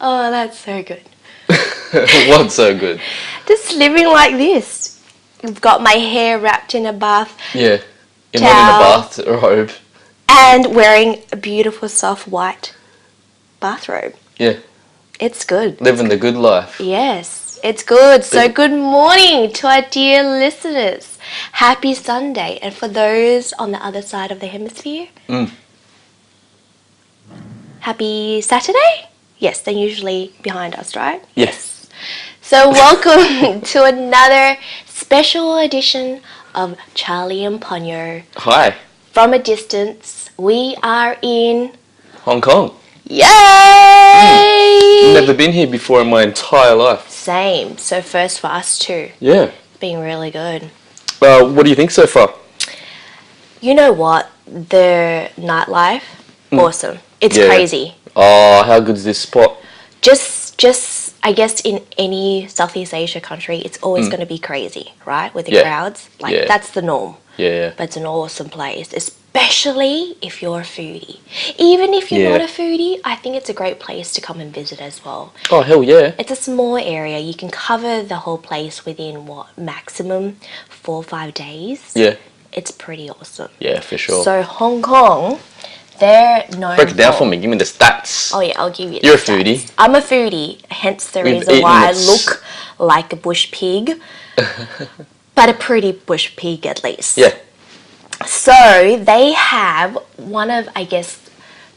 Oh, that's so good. What's so good? Just living like this. I've got my hair wrapped in a bath Yeah. You're towel, not in a bathrobe. and wearing a beautiful soft white bathrobe. Yeah. It's good. Living the good life. Yes, it's good. So good morning to our dear listeners. Happy Sunday. And for those on the other side of the hemisphere, happy Saturday? Yes, they're usually behind us, right? Yes. So welcome to another special edition of Charlie and Ponyo. Hi. From a distance, we are in Hong Kong. Yay! Never been here before in my entire life. Same. So first for us too. Yeah. Been really good. What do you think so far? You know what? The nightlife, awesome. It's Yeah. crazy. Oh, how good's this spot? Just I guess in any Southeast Asia country, it's always going to be crazy, right? With the crowds. Like, that's the norm. Yeah. But it's an awesome place, especially if you're a foodie. Even if you're not a foodie, I think it's a great place to come and visit as well. Oh, hell yeah. It's a small area. You can cover the whole place within, maximum 4 or 5 days. Yeah. It's pretty awesome. Yeah, for sure. So Hong Kong, they're known Break it down for me. Give me the stats. Oh yeah, I'll give you. You're a stats. foodie. I'm a foodie, hence the We've reason eaten why I this. look like a bush pig, but a pretty bush pig at least. Yeah. So they have one of, I guess,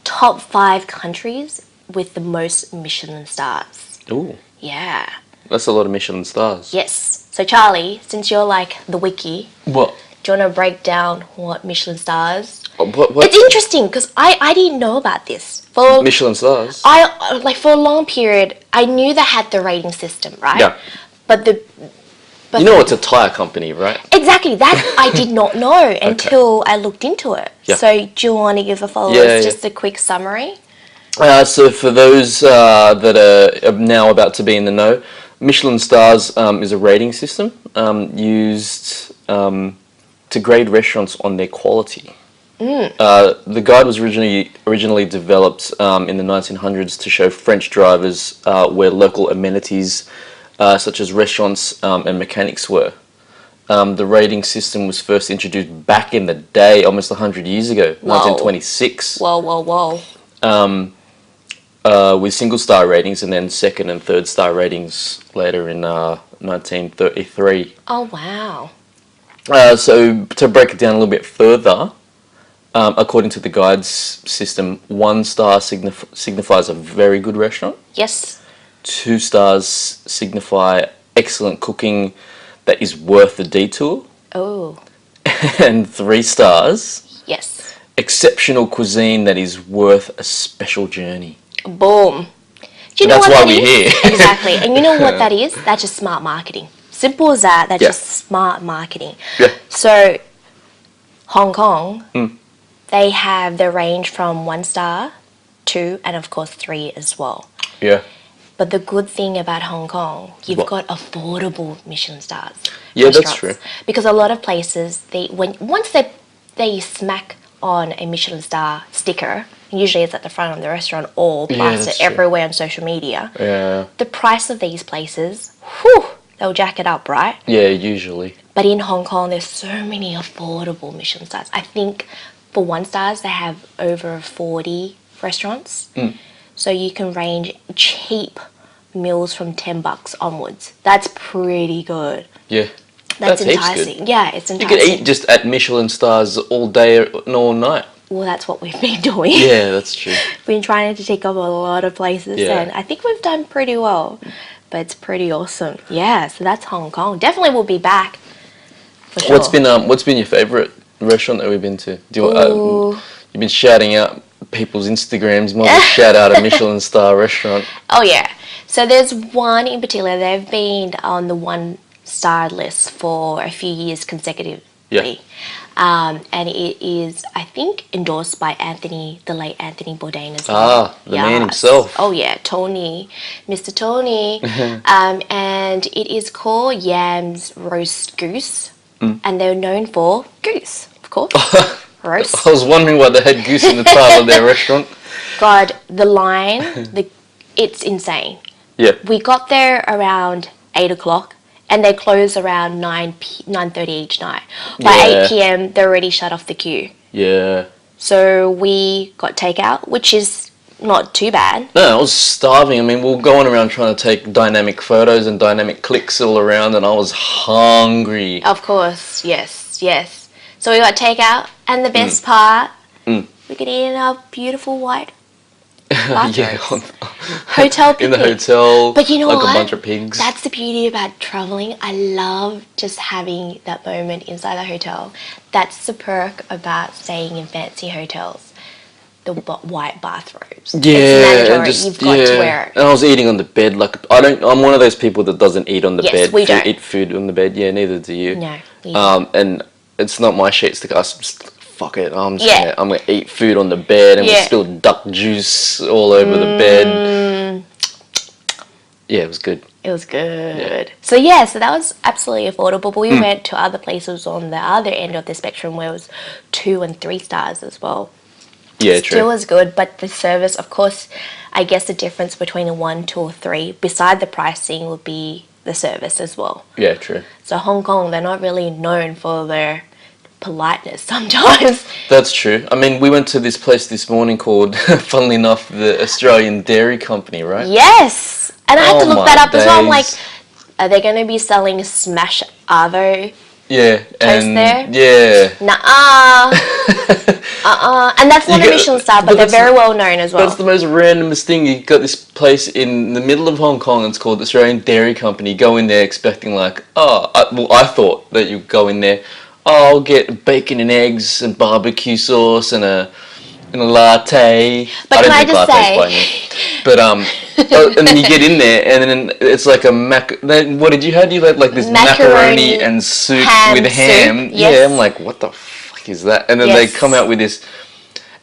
top 5 countries with the most Michelin stars. Ooh. Yeah. That's a lot of Michelin stars. Yes. So Charlie, since you're like the wiki, What? do you want to break down what Michelin stars? What? It's interesting because I didn't know about this. For Michelin stars? for a long period, I knew they had the rating system, right? Yeah. But You know it's a tyre company, right? exactly that I did not know until I looked into it. Yeah. So do you want to give the followers just a quick summary? So for those that are now about to be in the know, Michelin stars is a rating system used to grade restaurants on their quality. The guide was originally developed in the 1900s to show French drivers where local amenities such as restaurants and mechanics were. The rating system was first introduced back in the day, almost 100 years ago, 1926. Whoa. With single star ratings and then second and third star ratings later in 1933. Oh, wow. So to break it down a little bit further, according to the guide's system, 1 star signifies a very good restaurant. Yes. 2 stars signify excellent cooking that is worth the detour. Oh. And 3 stars, Yes. exceptional cuisine that is worth a special journey. Boom. Do you know That's what why that we're is? here. Exactly. And you know what that is? That's just smart marketing. Simple as that. That's just smart marketing. Yeah. So, Hong Kong, they have the range from 1 star, 2, and of course 3 as well. Yeah. But the good thing about Hong Kong, you've got affordable Michelin stars. Yeah, that's restaurants. true. Because a lot of places, once they smack on a Michelin star sticker, usually it's at the front of the restaurant or plastered that's true. everywhere on social media. Yeah. The price of these places, they'll jack it up, right? Yeah, usually. But in Hong Kong, there's so many affordable Michelin stars. I think for 1 stars, they have over 40 restaurants. So you can range cheap meals from $10 onwards. That's pretty good. Yeah. That's heaps enticing. good. Yeah, it's You enticing. could eat just at Michelin stars all day and all night. Well, that's what we've been doing. Yeah, that's true. We've been trying to tick off a lot of places, Yeah. and I think we've done pretty well. But it's pretty awesome. Yeah, so that's Hong Kong. Definitely we'll be back. For sure. What's been your favourite restaurant that we've been to? Ooh. You've been shouting out people's Instagrams. You might as well shout out a Michelin star restaurant. Oh, yeah. So there's one in particular. They've been on the 1 star list for a few years consecutively. Yeah. And it is, I think, endorsed by the late Anthony Bourdain as well. The man himself. Oh, yeah, Tony, Mr. Tony. And it is called Yam's Roast Goose. And they're known for goose, of course. Roast. I was wondering why they had goose in the title of their restaurant. God, the line, it's insane. Yeah. We got there around 8 o'clock and they close around 9:30 each night. By 8 p.m. they're already shut off the queue. Yeah. So we got takeout, which is not too bad. No, I was starving. I mean, we were going around trying to take dynamic photos and dynamic clicks all around, and I was hungry. Of course, yes, yes. So we got takeout, and the best part, we could eat in our beautiful white bathrooms. Hotel picnic. In the hotel, but you know like what? a bunch of pigs. That's the beauty about traveling. I love just having that moment inside the hotel. That's the perk about staying in fancy hotels. The white bathrobes. Yeah, it's mandatory. You've got to wear it. And I was eating on the bed. Like I'm one of those people that doesn't eat on the bed. We don't eat food on the bed. Yeah, neither do you. No. We don't. And it's not my sheets to cast. Fuck it. I'm gonna eat food on the bed and we spill duck juice all over the bed. Yeah, it was good. It was good. So so that was absolutely affordable. But we went to other places on the other end of the spectrum where it was 2 and 3 stars as well. Yeah, true. Still was good, but the service, of course, I guess the difference between a 1, 2 or 3, beside the pricing, would be the service as well. Yeah, true. So Hong Kong, they're not really known for their politeness sometimes. That's true. I mean, we went to this place this morning called, funnily enough, the Australian Dairy Company, right? Yes! And I had to look that up as well. I'm like, days. are they going to be selling Smash Arvo toast there? Yeah. Nuh-uh. And that's not a Michelin star, but they're very well known as well. That's the most randomest thing. You got this place in the middle of Hong Kong. It's called the Australian Dairy Company. You go in there expecting like, I thought that you go in there, I'll get bacon and eggs and barbecue sauce and a latte. But can I just say... But and then you get in there and then it's like a then what did you have? You had like this macaroni and soup with ham. Soup, yes. Yeah, I'm like, what the fuck is that? And then they come out with this,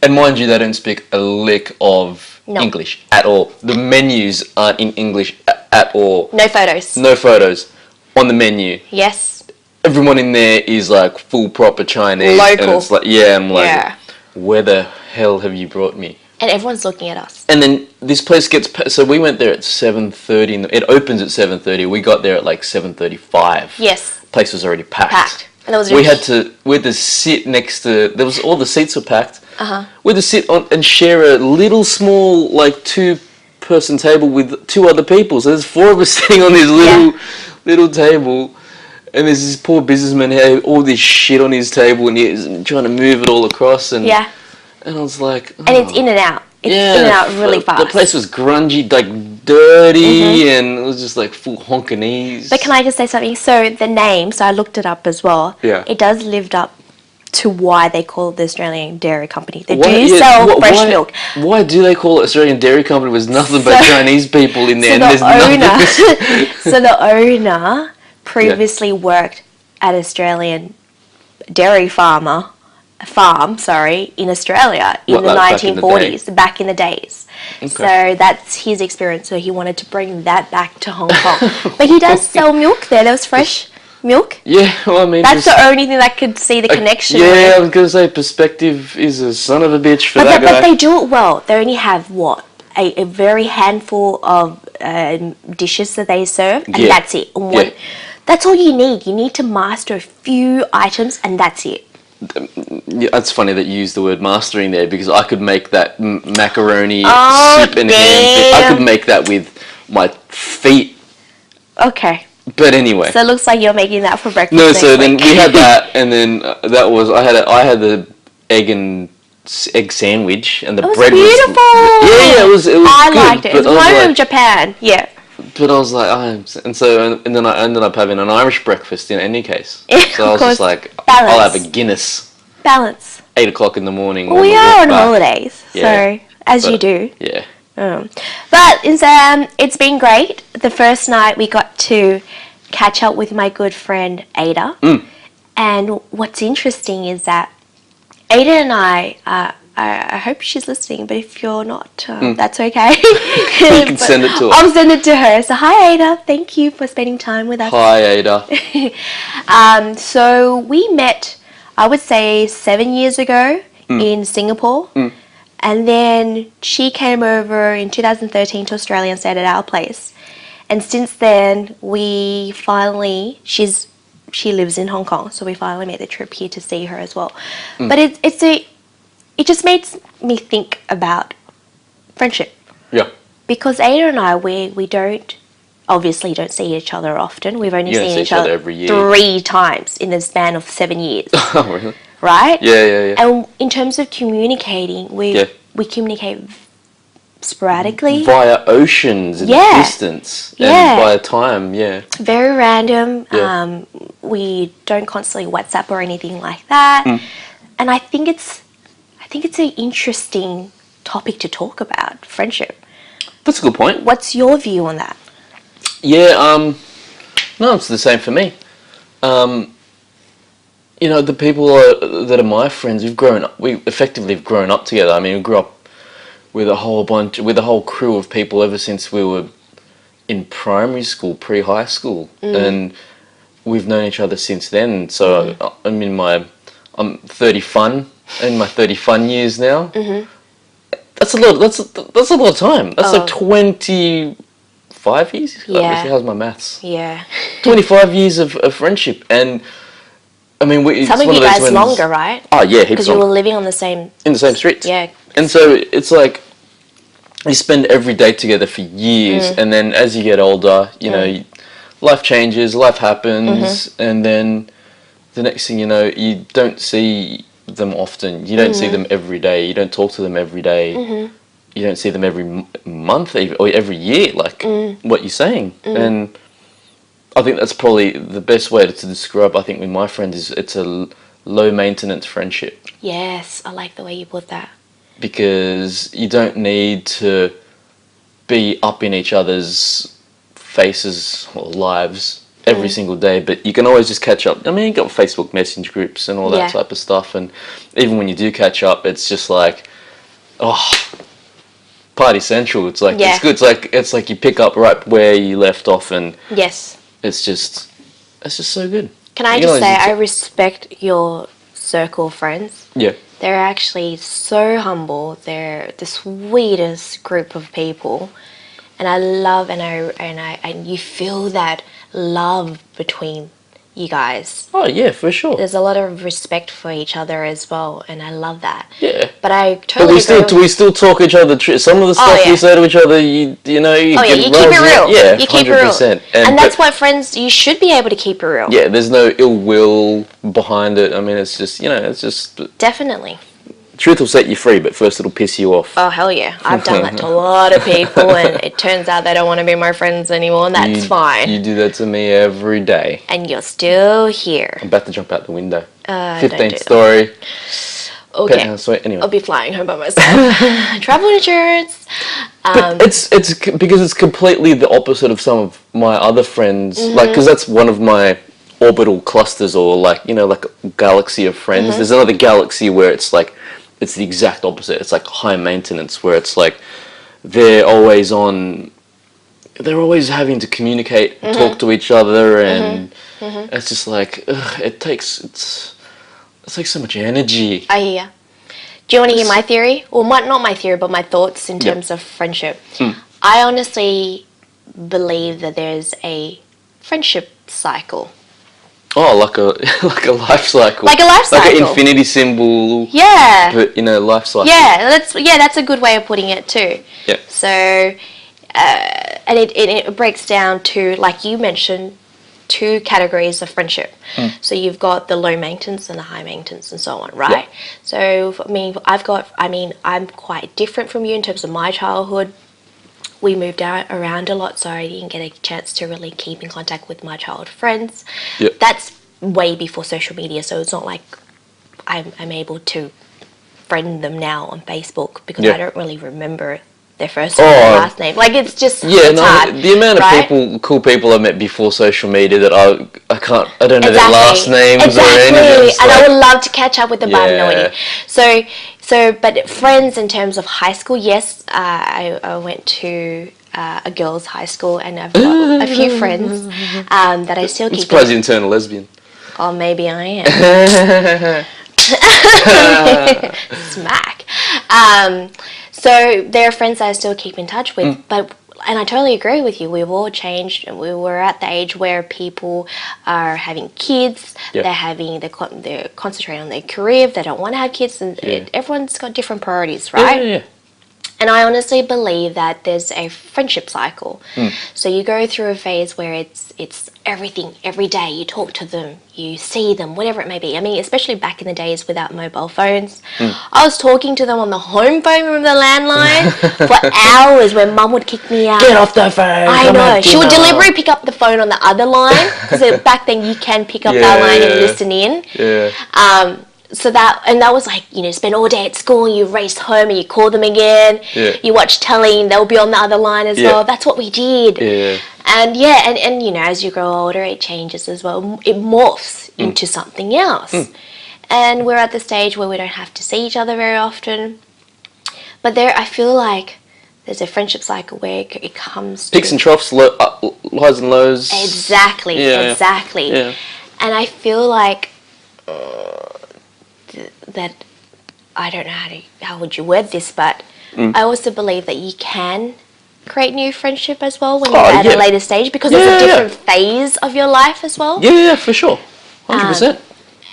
and mind you, they don't speak a lick of English at all. The menus aren't in English at all. No photos. No photos on the menu. Yes. Everyone in there is like full proper Chinese. Local. And it's like, I'm like, where the hell have you brought me? And everyone's looking at us. And then this place gets... So we went there at 7:30. It opens at 7:30. We got there at like 7:35. Yes. Place was already packed. And there was we had to sit next to... There was all the seats were packed. We had to sit on and share a little small like 2-person table with 2 other people. So there's 4 of us sitting on this little table. And there's this poor businessman who had all this shit on his table and he's trying to move it all across. And I was like... And it's in and out. It's in and out really fast. The place was grungy, like dirty, and it was just like full honkinese. But can I just say something? So the name, so I looked it up as well. Yeah. It does live up to why they call it the Australian Dairy Company. They do sell fresh milk. Why do they call it Australian Dairy Company? There's nothing but Chinese people in there. So the owner previously worked at Australian dairy farm in Australia in the 1940s, back in the days. Okay. So that's his experience. So he wanted to bring that back to Hong Kong. But he does sell milk there. There was fresh milk. Yeah, well, I mean... That's the only thing that could see the connection. Yeah, I was going to say perspective is a son of a bitch for that guy. But they do it well. They only have, a very handful of dishes that they serve, and that's it. That's all you need. You need to master a few items, and that's it. Yeah, it's funny that you used the word mastering there because I could make that macaroni soup and ham. I could make that with my feet. Okay. But anyway. So it looks like you're making that for breakfast. No, so then we had that, and then that was I had the egg sandwich, and the bread was beautiful. Yeah, it was. I good, liked it. It was home of Japan. Yeah. But I was like, and then I ended up having an Irish breakfast in any case. So I was just like, I'll have a Guinness. Balance. 8 o'clock in the morning. Well, we are on holidays, so as you do. Yeah. But it's been great. The first night we got to catch up with my good friend Ada. And what's interesting is that Ada and I hope she's listening, but if you're not, that's okay. You can send it to her. I'll send it to her. So hi Ada, thank you for spending time with us. Hi Ada. So we met, I would say 7 years ago in Singapore. And then she came over in 2013 to Australia and stayed at our place. And since then, she lives in Hong Kong, so we finally made the trip here to see her as well. But it just makes me think about friendship. Yeah. Because Ada and I, we don't see each other often. We've only seen each other every year. 3 times in the span of 7 years. Oh, really? Right? Yeah. And in terms of communicating, we communicate sporadically. Via oceans and distance. And via time, Very random. Yeah. We don't constantly WhatsApp or anything like that. And I think it's an interesting topic to talk about, friendship. That's a good point. What's your view on that? Yeah, no, it's the same for me. You know, the people that are my friends, we effectively have grown up together. I mean, we grew up with a whole crew of people ever since we were in primary school, pre-high school, and we've known each other since then. So I'm in I'm 30 fun, in my 30 fun years now. That's a lot. That's a lot of time. That's like 25 years. Yeah. How's my maths? Yeah. 25 years of friendship, and I mean, some of you guys longer, right? Oh yeah, heaps because you were living on the same streets. Yeah. And so it's like you spend every day together for years, and then as you get older, you know, life changes, life happens, and then the next thing you know, you don't see them often. You don't see them every day. You don't talk to them every day. You don't see them every month or every year, like what you're saying. And I think that's probably the best way to describe, I think, with my friend is it's a low maintenance friendship. Yes, I like the way you put that. Because you don't need to be up in each other's faces or lives every single day, but you can always just catch up. I mean, you've got Facebook message groups and all that type of stuff, and even when you do catch up, it's just like, party central. It's like it's good. It's like you pick up right where you left off, and it's just so good. Can I just say I respect your circle of friends. Yeah. They're actually so humble. They're the sweetest group of people, and I love and you feel that love between you guys. Oh yeah, for sure. There's a lot of respect for each other as well, and I love that. Yeah. But I totally agree. We still talk each other. Some of the stuff we say to each other, you keep it real. Yeah, you keep it real. 100%. And that's why friends, you should be able to keep it real. Yeah, there's no ill will behind it. I mean, it's just Definitely. Truth will set you free, but first it'll piss you off. Oh, hell yeah. I've done that to a lot of people, and it turns out they don't want to be my friends anymore, and that's fine. You do that to me every day. And you're still here. I'm about to jump out the window. 15th story. Okay. Anyway. I'll be flying home by myself. Travel insurance. But it's because it's completely the opposite of some of my other friends. Like, because that's one of my orbital clusters, or like a galaxy of friends. There's another galaxy where it's like, it's the exact opposite. It's like high maintenance, where it's like they're always having to communicate, talk to each other, and it's just like it's like so much energy. I hear. Do you want to hear my theory? Well, not my theory, but my thoughts in terms of friendship. I honestly believe that there's a friendship cycle. Oh, like a life cycle. Like a life cycle. Like an infinity symbol. Yeah. But life cycle. Yeah, that's a good way of putting it too. Yeah. So, and it breaks down to, like you mentioned, 2 categories of friendship. So you've got the low maintenance and the high maintenance and so on, right? Yeah. So for me, I'm quite different from you in terms of my childhood. We moved around a lot, so I didn't get a chance to really keep in contact with my childhood friends. Yep. That's way before social media, so it's not like I'm able to friend them now on Facebook, because I don't really remember their first or last name. Like, it's just hard, the amount of cool people I met before social media that I don't know their last names or anything. And I would love to catch up with them, but I have no idea. So, but friends in terms of high school, yes, I went to a girls' high school, and I've got a few friends that I still keep. I'm surprised you didn't turn a lesbian. Oh, maybe I am. Smack. So there are friends that I still keep in touch with, and I totally agree with you. We've all changed, and we're at the age where people are having kids. Yep. They're concentrating on their career. If they don't want to have kids, and everyone's got different priorities, Yeah, right? yeah. And I honestly believe that there's a friendship cycle. So you go through a phase where it's everything, every day. You talk to them, you see them, whatever it may be. I mean, especially back in the days without mobile phones. I was talking to them on the home phone from the landline for hours when Mum would kick me out. Get off the phone. I know. She would deliberately pick up the phone on the other line, because back then you can pick up that line and listen in. Yeah. So that was like, spend all day at school, you race home and you call them again. Yeah. You watch telly and they'll be on the other line as well. That's what we did. Yeah. And as you grow older, it changes as well. It morphs into something else. And we're at the stage where we don't have to see each other very often. But I feel like there's a friendship cycle where it comes to... Peaks and troughs, highs and lows. Exactly. Yeah. And I feel like... that I don't know how would you word this, but I also believe that you can create new friendship as well when you're at a later stage, because there's a different phase of your life as well. Yeah, for sure, 100%.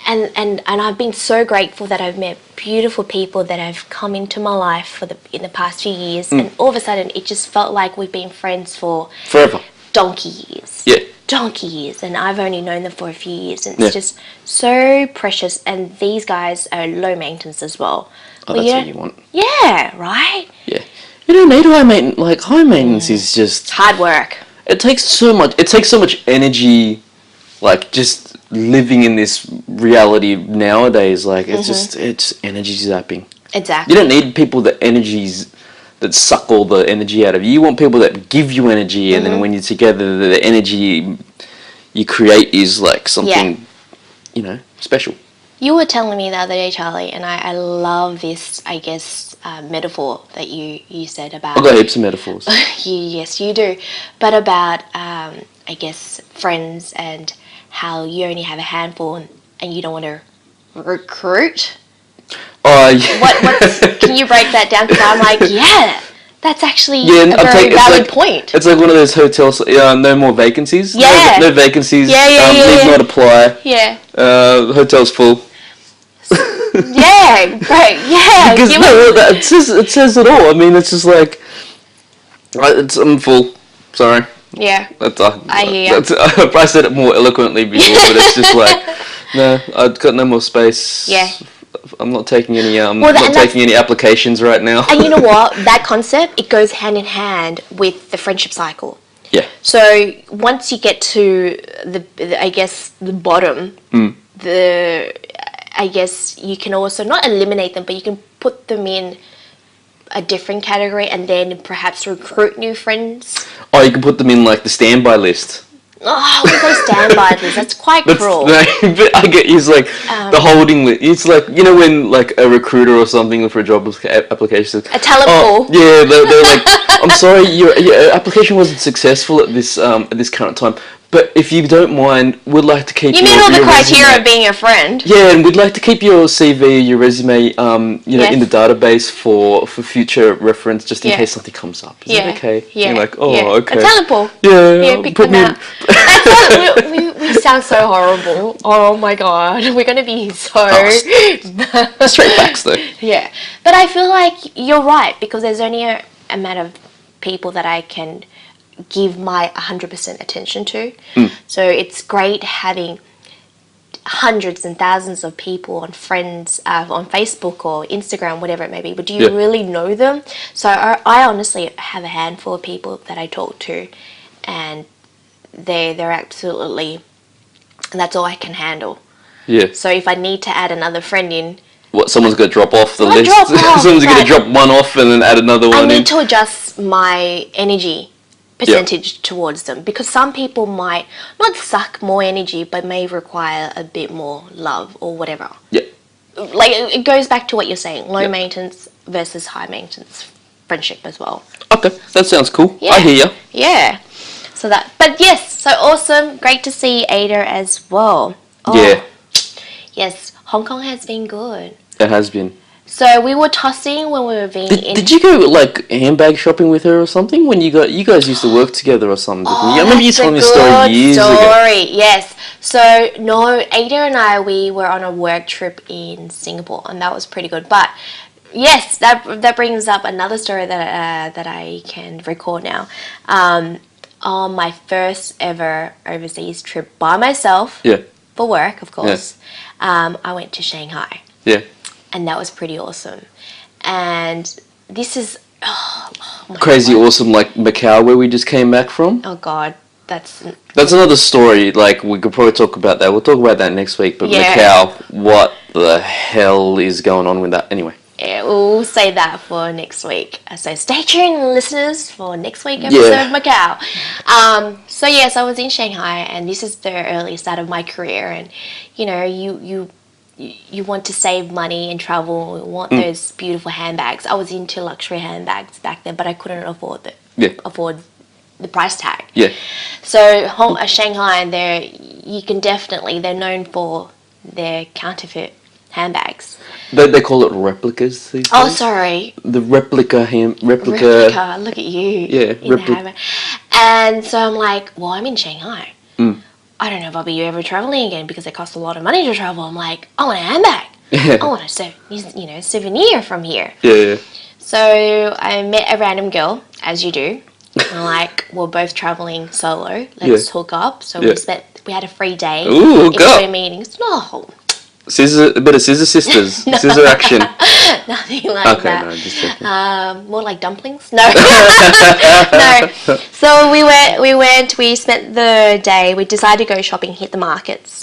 And I've been so grateful that I've met beautiful people that have come into my life in the past few years, and all of a sudden it just felt like we've been friends for forever, donkey years. Yeah. Donkey years, and I've only known them for a few years, and it's just so precious. And these guys are low maintenance as well. Oh, that's what you want. Yeah, right? Yeah. You don't need high maintenance. Like, high maintenance is just... hard work. It takes so much energy, like, just living in this reality nowadays. Like, it's energy zapping. Exactly. You don't need people that suck all the energy out of you. You want people that give you energy, and then when you're together, the energy you create is like something, special. You were telling me the other day, Charlie, and I love this, I guess, metaphor that you said about... I've got heaps of metaphors. Yes, you do. But about, I guess, friends and how you only have a handful and you don't want to recruit. Oh, yeah. What can you break that down? Because I'm like, that's actually a very valid point. It's like one of those hotels, no more vacancies. Yeah. No vacancies. Need not apply. Yeah. Hotel's full. Yeah, great. Yeah. Because it says it all. I mean, it's just like, I'm full. Sorry. Yeah. I hear you. I said it more eloquently before, but it's just like, no, I've got no more space. Yeah. I'm not taking any any applications right now. And you know what? That concept, it goes hand in hand with the friendship cycle. Yeah. So once you get to the bottom, I guess you can also not eliminate them, but you can put them in a different category and then perhaps recruit new friends. Oh, you can put them in like the standby list. Oh, we go standby list. That's quite cruel. But I get it's like the holding list. It's like, when like a recruiter or something for a job application says, a talent pool. Yeah, they're like, I'm sorry, your application wasn't successful at this current time. But if you don't mind, we'd like to keep. You meet all the criteria of being a friend. Yeah, and we'd like to keep your CV, your resume, in the database for future reference, just in case something comes up. Is that okay? Yeah. You're like, okay. A talent pool. Yeah. Pick them out. We sound so horrible. Oh my god, we're gonna be so straight facts though. Yeah, but I feel like you're right, because there's only a amount of people that I can give my 100% attention to. So it's great having hundreds and thousands of people on friends on Facebook or Instagram, whatever it may be, but do you really know them? So I honestly have a handful of people that I talk to, and they're absolutely, and that's all I can handle. Yeah. So if I need to add another friend in, someone's going to drop off the list? Someone's going to drop one off and then add another one in? I need to adjust my energy percentage towards them, because some people might not suck more energy but may require a bit more love or whatever. Like it goes back to what you're saying, low maintenance versus high maintenance friendship as well. Okay, that sounds cool. I hear you. So awesome, great to see Ada as well. Yes, Hong Kong has been good. It has been. So we were tossing when we were being in. Did you go like handbag shopping with her or something when you guys used to work together or something? Didn't you? I remember you telling me a story years ago. Yes. So no, Ada and I, we were on a work trip in Singapore, and that was pretty good. But yes, that brings up another story that I can recall now. On my first ever overseas trip by myself. Yeah. For work, of course. Yeah. I went to Shanghai. Yeah. And that was pretty awesome. And this is crazy God. Awesome, like Macau, where we just came back from. Oh God, that's another story. Like we could probably talk about that. We'll talk about that next week. But yeah. Macau, what the hell is going on with that? Anyway. Yeah, we'll save that for next week. So stay tuned, listeners, for next week episode of Macau. So yes, I was in Shanghai, and this is the early start of my career. And you know, you want to save money and travel. You want those beautiful handbags. I was into luxury handbags back then, but I couldn't afford the price tag. Yeah. So Shanghai, and they're known for their counterfeit handbags. They call it replicas these days. Oh, sorry. The replica. Look at you. Yeah, replica. And so I'm like, well, I'm in Shanghai. I don't know if I'll be ever traveling again because it costs a lot of money to travel. I'm like, I want a handbag. Yeah. I want a souvenir from here. Yeah. So I met a random girl, as you do. We're like, we're both traveling solo. Let's hook up. So we had a free day. Ooh, in between meetings. No. A bit of scissor sisters. No. Scissor action. Nothing like that. Okay, no, just checking. More like dumplings? No. No. So we spent the day, we decided to go shopping, hit the markets,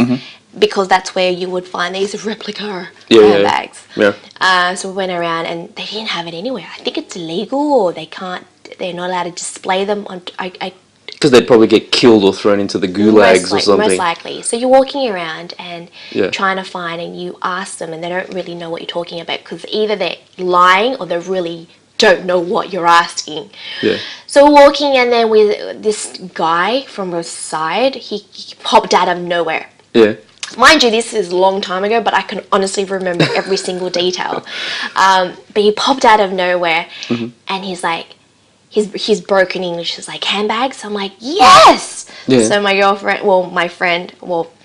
because that's where you would find these replica handbags. Yeah. So we went around, and they didn't have it anywhere. I think it's illegal, or they're not allowed to display them on, because they'd probably get killed or thrown into the gulags or something. Most likely. So you're walking around and trying to find, and you ask them, and they don't really know what you're talking about, because either they're lying or they really don't know what you're asking. Yeah. So we're walking, and then with this guy from the side, he popped out of nowhere. Yeah. Mind you, this is a long time ago, but I can honestly remember every single detail. But he popped out of nowhere, and he's like, He's broken English. He's like, handbags? I'm like, yes! Yeah. So my girlfriend,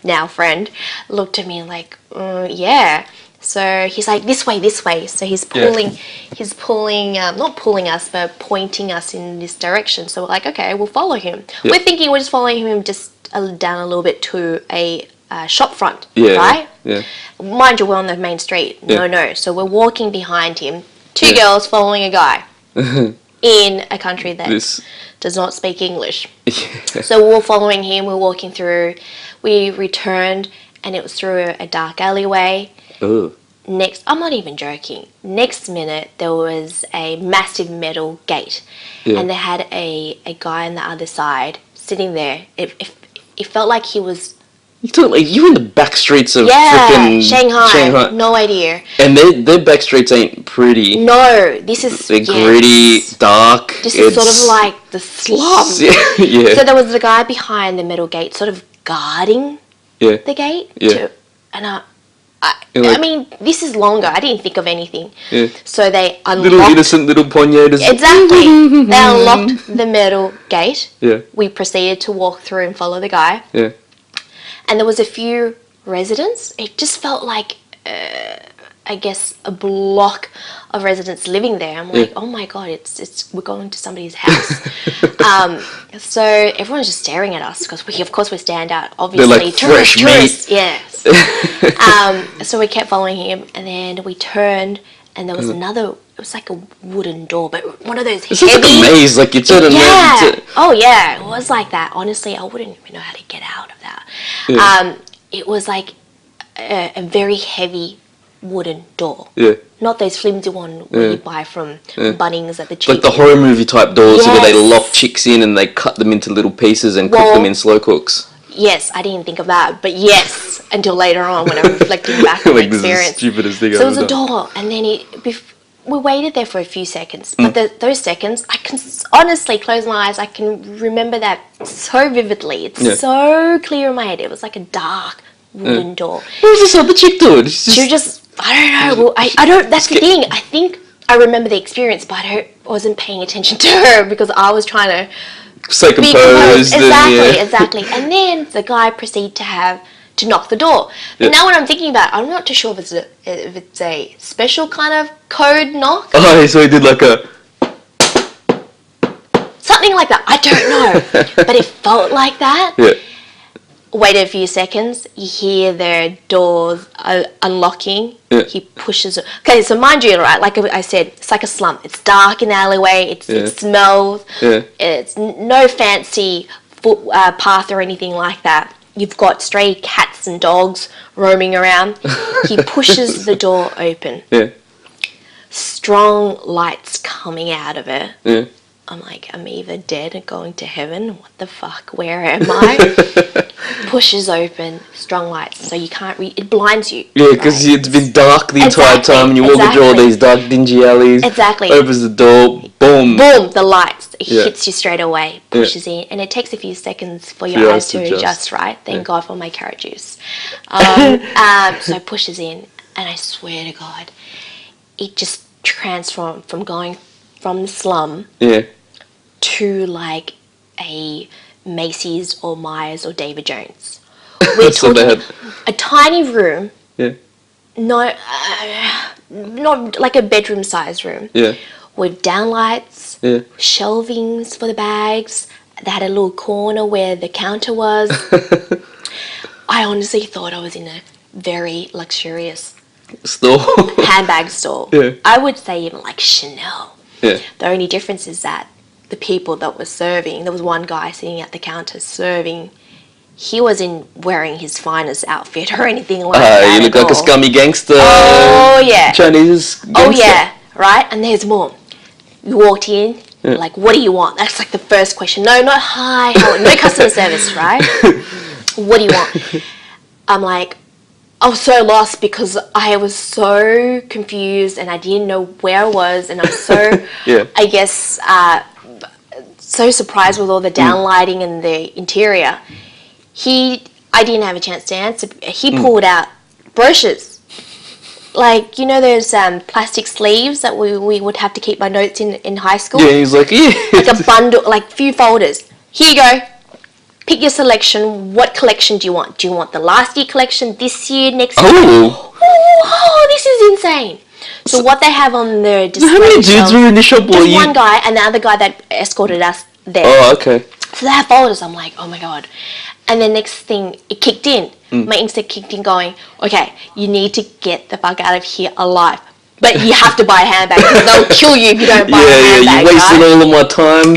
now friend, looked at me like, yeah. So he's like, this way. So he's pulling, not pulling us, but pointing us in this direction. So we're like, okay, we'll follow him. Yeah. We're thinking we're just following him just down a little bit to a shop front, right? Yeah. Mind you, we're on the main street. Yeah. No. So we're walking behind him, two girls following a guy. In a country that does not speak English. Yeah. So we're following him, we're walking through, we returned, and it was through a dark alleyway. Ooh. I'm not even joking, next minute there was a massive metal gate, and they had a guy on the other side sitting there. It felt like he was... You're in the back streets of frickin' Shanghai. No idea. And their back streets ain't pretty. No, this is... They're gritty, dark. This is sort of like the slums. Yeah. So there was the guy behind the metal gate sort of guarding the gate. Yeah. I mean, this is longer. I didn't think of anything. Yeah. So they unlocked... Little innocent little Ponyo. Exactly. They unlocked the metal gate. Yeah. We proceeded to walk through and follow the guy. Yeah. And there was a few residents. It just felt like, I guess, a block of residents living there. I'm like, oh my God, we're going to somebody's house. So everyone's just staring at us because we stand out. Obviously, they're like tourists. Yes. So we kept following him, and then we turned, and there was another. It was like a wooden door, but one of those it's heavy... It's like a maze, like it's at a maze. Oh, yeah, it was like that. Honestly, I wouldn't even know how to get out of that. Yeah. It was like a very heavy wooden door. Yeah. Not those flimsy one where you buy from Bunnings at the cheap. Like the horror movie type doors where they lock chicks in and they cut them into little pieces and cook them in slow cooks. Yes, I didn't think of that, but yes, until later on when I'm reflecting back on the experience. This is the stupidest thing so it was a door, and then we waited there for a few seconds, but those seconds, I can honestly close my eyes. I can remember that so vividly. It's so clear in my head. It was like a dark wooden door. What was this other chick doing? She was just I don't know. Well, I don't. That's the thing. I think I remember the experience, but wasn't paying attention to her because I was trying to stay composed. Exactly. And then the guy proceeded to knock the door. Yeah. Now, when I'm thinking about it, I'm not too sure if it's a special kind of code knock. Oh, so he did like a something like that. I don't know, but it felt like that. Yeah. Waited a few seconds. You hear their doors unlocking. Yeah. He pushes it. Okay, so mind you, right? Like I said, it's like a slum. It's dark in the alleyway. It smells. Yeah. It's no fancy path or anything like that. You've got stray cats and dogs roaming around. He pushes the door open. Yeah. Strong lights coming out of it. Yeah. I'm like, I'm either dead and going to heaven. What the fuck? Where am I? Pushes open, strong lights, so you can't read. It blinds you. Yeah, because it's been dark the entire time, and you walk through all these dark, dingy alleys. Exactly. Opens the door, boom. Boom, the lights. It hits you straight away, pushes in, and it takes a few seconds for your eyes to adjust, right? Thank God for my carrot juice. So pushes in, and I swear to God, it just transformed from going from the slum to like a Macy's or Myers or David Jones. We're talking a tiny room. Yeah. No, not like a bedroom size room. Yeah. With downlights, shelvings for the bags. They had a little corner where the counter was. I honestly thought I was in a very luxurious store. Handbag store. Yeah. I would say even like Chanel. Yeah. The only difference is that the people that were serving, there was one guy sitting at the counter serving. He wasn't wearing his finest outfit or anything like that. You look like a scummy gangster. Oh, yeah. Chinese gangster. Oh, yeah. Right? And there's more. You walked in, like, what do you want? That's like the first question. No, not hi. No customer service, right? What do you want? I'm like, I was so lost because I was so confused and I didn't know where I was, and I was so, I guess, so surprised with all the downlighting and the interior. I didn't have a chance to answer. He pulled out brochures. Like, you know those plastic sleeves that we would have to keep my notes in high school? Yeah, he's like, Like a bundle, like few folders. Here you go. Pick your selection. What collection do you want? Do you want the last year collection, this year, next year? Oh, this is insane. So what they have on their display how many dudes were in the shop? Just one guy and the other guy that escorted us there. Oh, okay. So they have folders. I'm like, oh my God. And then next thing, it kicked in. My instinct kicked in going, okay, you need to get the fuck out of here alive. But you have to buy a handbag because they'll kill you if you don't buy a handbag. Yeah, you wasted all of my time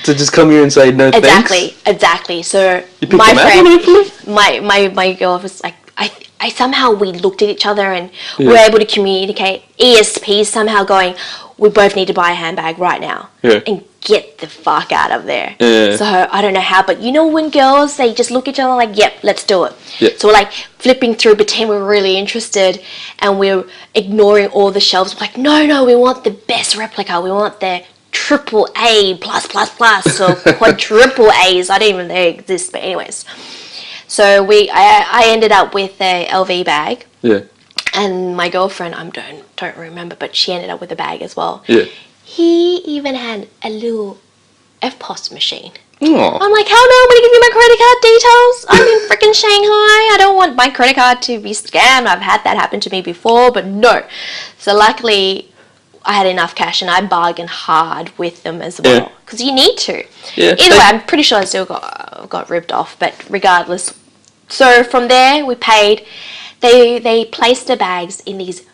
to just come here and say no thanks. Exactly. So you picked my friend, my girl was like, I somehow we looked at each other and we were able to communicate. ESP somehow going, we both need to buy a handbag right now and get the fuck out of there. So I don't know how, but you know when girls, they just look at each other like, yep, let's do it. So we're like flipping through, pretend we're really interested, and we're ignoring all the shelves. We're like, no, we want the best replica. We want the AAA plus or quadruple A's. I don't even know they exist, but anyways. So I ended up with a LV bag. Yeah. And my girlfriend, I don't remember, but she ended up with a bag as well. Yeah. He even had a little FPOS machine. Aww. I'm like, hell no, I'm going to give you my credit card details. I'm in freaking Shanghai. I don't want my credit card to be scammed. I've had that happen to me before, but no. So luckily, I had enough cash and I bargained hard with them as well. Because you need to. Yeah. Either way, I'm pretty sure I still got ripped off, but regardless. So from there, we paid. They placed the bags in these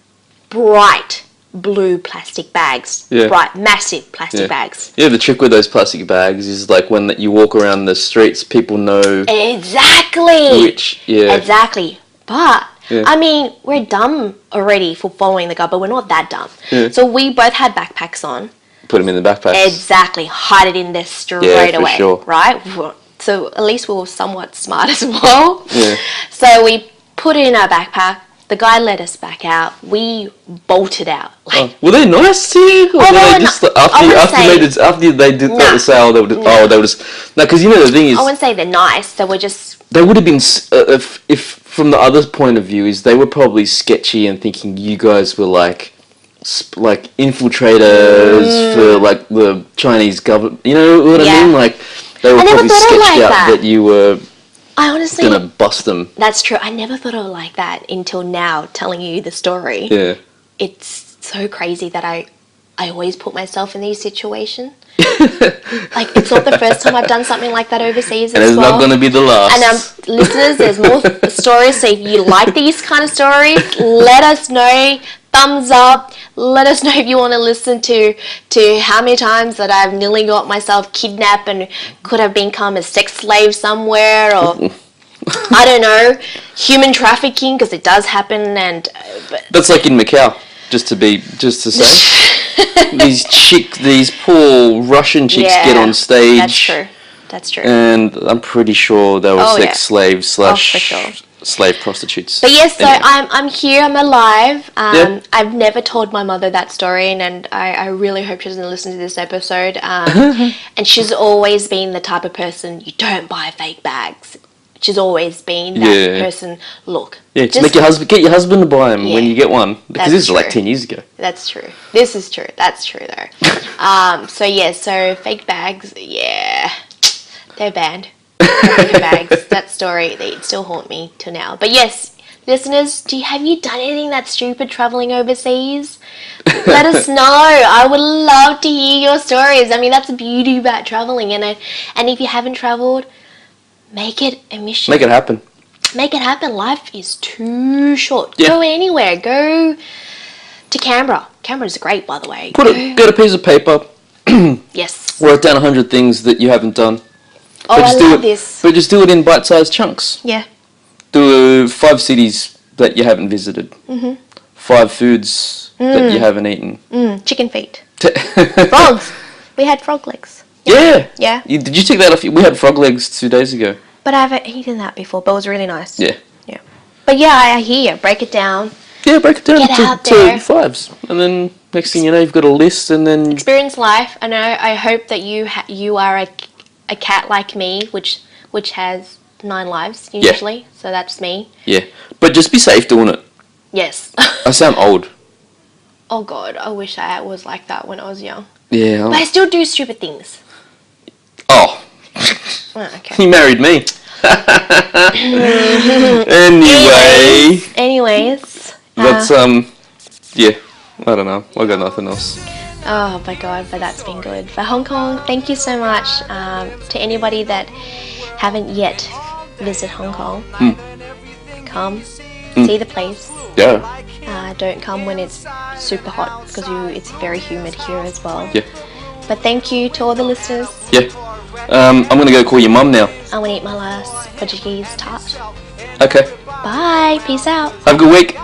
bright blue plastic bags. Yeah. Bright, massive plastic bags. Yeah, the trick with those plastic bags is like when you walk around the streets, people know... Exactly! Exactly. But, Yeah. I mean, we're dumb already for following the guide, but we're not that dumb. Yeah. So we both had backpacks on. Put them in the backpacks. Exactly. Hide it in there straight away. Sure. Right? So at least we were somewhat smart as well. Yeah. So we put it in our backpack. The guy let us back out. We bolted out. Like, were they nice to you? Or were they just after they did the sale, they would just... No, because you know the thing is... I wouldn't say they're nice. They were just... They would have been... if from the other point of view is they were probably sketchy and thinking you guys were like infiltrators for like the Chinese government. You know what I mean? Like they were probably sketched out that you were gonna bust them. That's true. I never thought of it like that until now, telling you the story. Yeah. It's so crazy that I always put myself in these situations. Like, it's not the first time I've done something like that overseas and as it's well. not going to be the last. And listeners, there's more stories, so if you like these kind of stories, let us know. Thumbs up. Let us know if you want to listen to how many times that I've nearly got myself kidnapped and could have become a sex slave somewhere, or I don't know, human trafficking, because it does happen. And that's like in Macau. Just to say, these poor Russian chicks get on stage. That's true. That's true. And I'm pretty sure they were sex slaves / for sure. slave prostitutes. But yes, so I'm here. I'm alive. I've never told my mother that story, and I really hope she doesn't listen to this episode. And she's always been the type of person, you don't buy fake bags. She's always been that person. Look, just get your husband to buy them when you get one, because this is like 10 years ago. That's true. This is true. That's true though. So fake bags, they're banned. Fake bags. That story, they still haunt me till now. But yes, listeners, have you done anything that's stupid traveling overseas? Let us know. I would love to hear your stories. I mean, that's the beauty about traveling, and if you haven't traveled, make it a mission. Make it happen. Make it happen. Life is too short. Yeah. Go anywhere. Go to Canberra. Canberra's great, by the way. Get a piece of paper. Yes. Write down 100 things that you haven't done. Oh, I love this. But just do it in bite-sized chunks. Yeah. Do 5 cities that you haven't visited. 5 foods that you haven't eaten. Chicken feet. Frogs. We had frog legs. Yeah. Yeah. Did you take that off? We had frog legs 2 days ago. But I haven't eaten that before, but it was really nice. Yeah. Yeah. But yeah, I hear. Break it down. Yeah, break it down Get out there. to 5s. And then next thing you know, you've got a list, and then... Experience life. I know. I hope that you are a cat like me, which has 9 lives, usually. Yeah. So that's me. Yeah. But just be safe doing it. Yes. I sound old. Oh, God. I wish I was like that when I was young. Yeah. But I still do stupid things. Oh. Okay. You married me. Anyways. That's, yeah. I don't know. I got nothing else. Oh, my God. But that's been good. For Hong Kong, thank you so much. To anybody that haven't yet visited Hong Kong, come. See the place. Yeah. Don't come when it's super hot, because it's very humid here as well. Yeah. But thank you to all the listeners. Yeah. I'm going to go call your mum now. I'm going to eat my last Portuguese tart. Okay. Bye. Peace out. Have a good week.